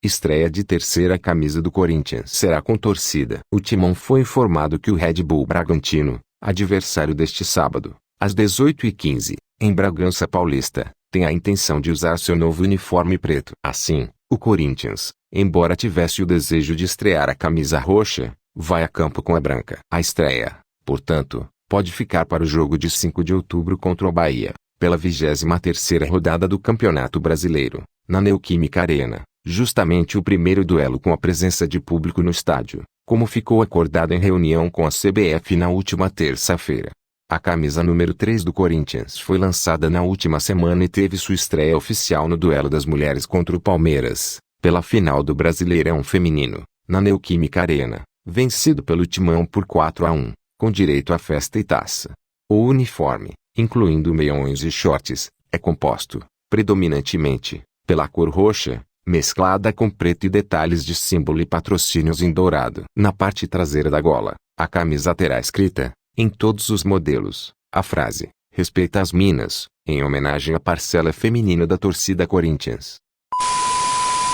Estreia de terceira camisa do Corinthians será com torcida. O Timão foi informado que o Red Bull Bragantino, adversário deste sábado, às 18h15, em Bragança Paulista, tem a intenção de usar seu novo uniforme preto. Assim, o Corinthians, embora tivesse o desejo de estrear a camisa roxa, vai a campo com a branca. A estreia, portanto, pode ficar para o jogo de 5 de outubro contra o Bahia, pela 23ª rodada do Campeonato Brasileiro, na Neoquímica Arena, justamente o primeiro duelo com a presença de público no estádio, como ficou acordado em reunião com a CBF na última terça-feira. A camisa número 3 do Corinthians foi lançada na última semana e teve sua estreia oficial no duelo das mulheres contra o Palmeiras, pela final do Brasileirão Feminino, na Neoquímica Arena, vencido pelo Timão por 4-1, com direito à festa e taça. O uniforme, incluindo meiões e shorts, é composto, predominantemente, pela cor roxa, mesclada com preto e detalhes de símbolo e patrocínios em dourado. Na parte traseira da gola, a camisa terá escrita, em todos os modelos, a frase, "Respeita as minas", em homenagem à parcela feminina da torcida Corinthians.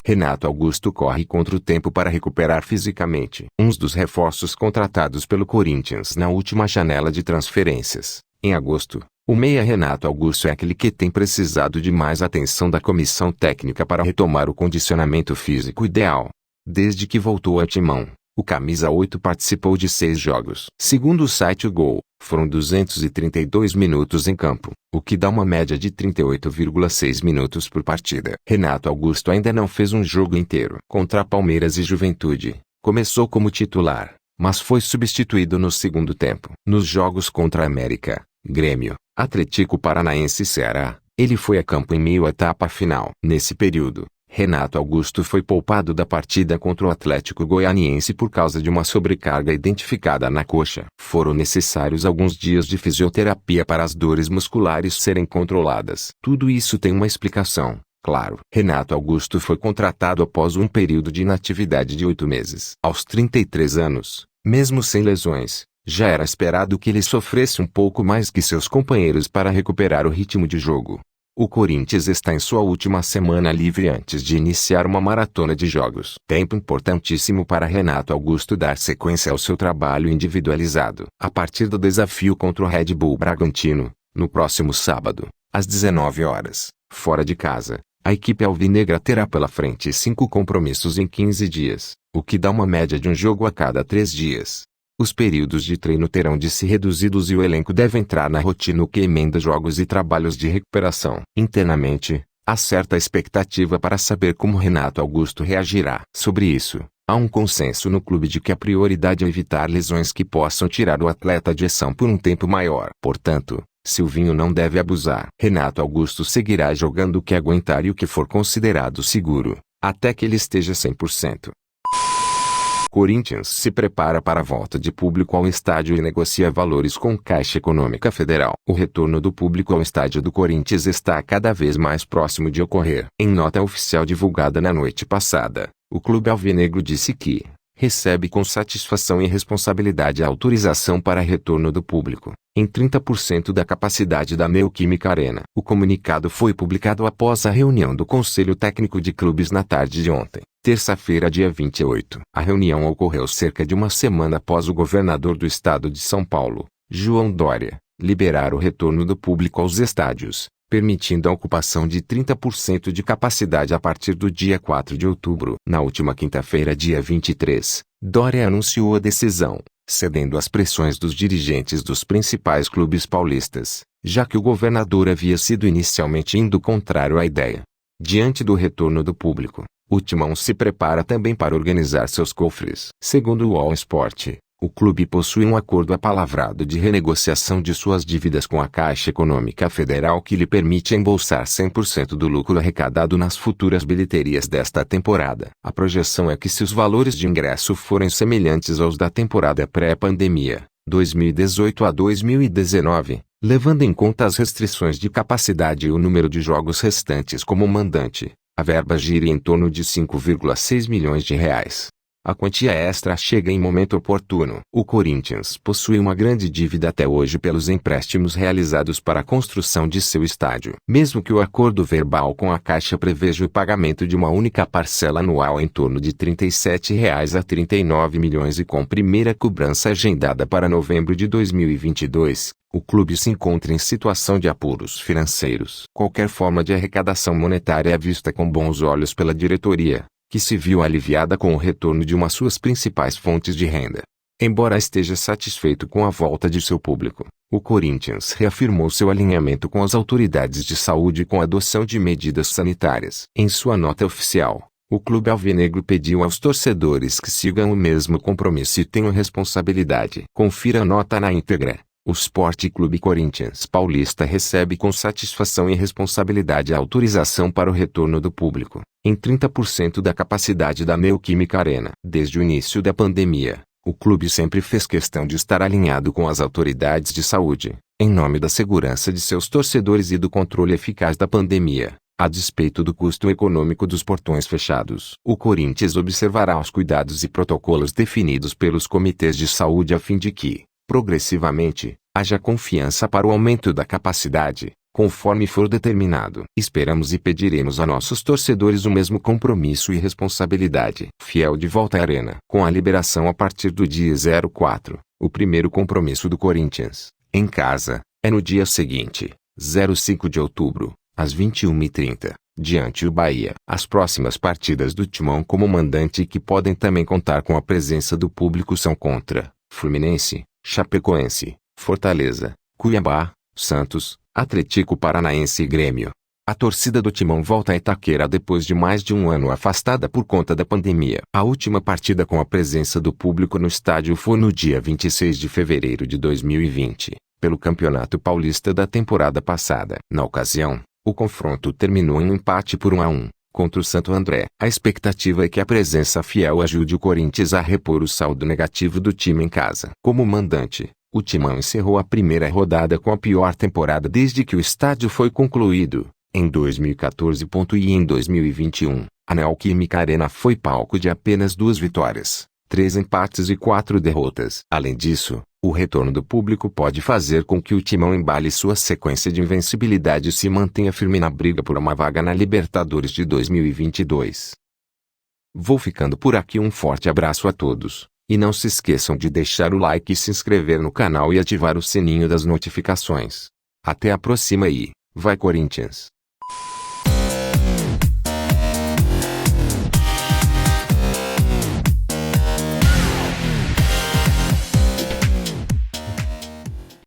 Renato Augusto corre contra o tempo para recuperar fisicamente. Um dos reforços contratados pelo Corinthians na última janela de transferências, em agosto, o meia Renato Augusto é aquele que tem precisado de mais atenção da comissão técnica para retomar o condicionamento físico ideal. Desde que voltou a Timão, o camisa 8 participou de 6 jogos. Segundo o site O Gol, foram 232 minutos em campo, o que dá uma média de 38,6 minutos por partida. Renato Augusto ainda não fez um jogo inteiro. Contra Palmeiras e Juventude, começou como titular, mas foi substituído no segundo tempo. Nos jogos contra América, Grêmio, Atlético Paranaense e Ceará, ele foi a campo em meio à etapa final. Nesse período, Renato Augusto foi poupado da partida contra o Atlético Goianiense por causa de uma sobrecarga identificada na coxa. Foram necessários alguns dias de fisioterapia para as dores musculares serem controladas. Tudo isso tem uma explicação, claro. Renato Augusto foi contratado após um período de inatividade de 8 meses. Aos 33 anos, mesmo sem lesões, já era esperado que ele sofresse um pouco mais que seus companheiros para recuperar o ritmo de jogo. O Corinthians está em sua última semana livre antes de iniciar uma maratona de jogos. Tempo importantíssimo para Renato Augusto dar sequência ao seu trabalho individualizado. A partir do desafio contra o Red Bull Bragantino, no próximo sábado, às 19 horas, fora de casa, a equipe alvinegra terá pela frente 5 compromissos em 15 dias, o que dá uma média de um jogo a cada 3 dias. Os períodos de treino terão de ser reduzidos e o elenco deve entrar na rotina que emenda jogos e trabalhos de recuperação. Internamente, há certa expectativa para saber como Renato Augusto reagirá. Sobre isso, há um consenso no clube de que a prioridade é evitar lesões que possam tirar o atleta de ação por um tempo maior. Portanto, Silvinho não deve abusar. Renato Augusto seguirá jogando o que aguentar e o que for considerado seguro, até que ele esteja 100%. Corinthians se prepara para a volta de público ao estádio e negocia valores com Caixa Econômica Federal. O retorno do público ao estádio do Corinthians está cada vez mais próximo de ocorrer. Em nota oficial divulgada na noite passada, o clube alvinegro disse que recebe com satisfação e responsabilidade a autorização para retorno do público, em 30% da capacidade da Neoquímica Arena. O comunicado foi publicado após a reunião do Conselho Técnico de Clubes na tarde de ontem, terça-feira, dia 28. A reunião ocorreu cerca de uma semana após o governador do estado de São Paulo, João Dória, liberar o retorno do público aos estádios, permitindo a ocupação de 30% de capacidade a partir do dia 4 de outubro. Na última quinta-feira, dia 23, Dória anunciou a decisão, cedendo às pressões dos dirigentes dos principais clubes paulistas, já que o governador havia sido inicialmente indo contrário à ideia. Diante do retorno do público, o Timão se prepara também para organizar seus cofres. Segundo o All Sport, o clube possui um acordo apalavrado de renegociação de suas dívidas com a Caixa Econômica Federal que lhe permite embolsar 100% do lucro arrecadado nas futuras bilheterias desta temporada. A projeção é que se os valores de ingresso forem semelhantes aos da temporada pré-pandemia, 2018 a 2019, levando em conta as restrições de capacidade e o número de jogos restantes como mandante, a verba gira em torno de 5,6 milhões de reais. A quantia extra chega em momento oportuno. O Corinthians possui uma grande dívida até hoje pelos empréstimos realizados para a construção de seu estádio. Mesmo que o acordo verbal com a Caixa preveja o pagamento de uma única parcela anual em torno de R$ 37 a 39 milhões e com primeira cobrança agendada para novembro de 2022, o clube se encontra em situação de apuros financeiros. Qualquer forma de arrecadação monetária é vista com bons olhos pela diretoria, que se viu aliviada com o retorno de uma de suas principais fontes de renda. Embora esteja satisfeito com a volta de seu público, o Corinthians reafirmou seu alinhamento com as autoridades de saúde com a adoção de medidas sanitárias. Em sua nota oficial, o clube alvinegro pediu aos torcedores que sigam o mesmo compromisso e tenham responsabilidade. Confira a nota na íntegra. O Sport Clube Corinthians Paulista recebe com satisfação e responsabilidade a autorização para o retorno do público, em 30% da capacidade da Neoquímica Arena. Desde o início da pandemia, o clube sempre fez questão de estar alinhado com as autoridades de saúde, em nome da segurança de seus torcedores e do controle eficaz da pandemia, a despeito do custo econômico dos portões fechados. O Corinthians observará os cuidados e protocolos definidos pelos comitês de saúde a fim de que, progressivamente, haja confiança para o aumento da capacidade, conforme for determinado. Esperamos e pediremos a nossos torcedores o mesmo compromisso e responsabilidade. Fiel de volta à arena. Com a liberação a partir do dia 04, o primeiro compromisso do Corinthians, em casa, é no dia seguinte, 05 de outubro, às 21h30, diante do Bahia. As próximas partidas do Timão como mandante que podem também contar com a presença do público são contra Fluminense, Chapecoense, Fortaleza, Cuiabá, Santos, Atlético Paranaense e Grêmio. A torcida do Timão volta a Itaquera depois de mais de um ano afastada por conta da pandemia. A última partida com a presença do público no estádio foi no dia 26 de fevereiro de 2020, pelo Campeonato Paulista da temporada passada. Na ocasião, o confronto terminou em um empate por 1-1. Contra o Santo André. A expectativa é que a presença fiel ajude o Corinthians a repor o saldo negativo do time em casa. Como mandante, o Timão encerrou a primeira rodada com a pior temporada desde que o estádio foi concluído, em 2014. E em 2021, a Neoquímica Arena foi palco de apenas 2 vitórias, 3 empates e 4 derrotas. Além disso, o retorno do público pode fazer com que o Timão embale sua sequência de invencibilidade e se mantenha firme na briga por uma vaga na Libertadores de 2022. Vou ficando por aqui. Um forte abraço a todos, e não se esqueçam de deixar o like e se inscrever no canal e ativar o sininho das notificações. Até a próxima e vai Corinthians!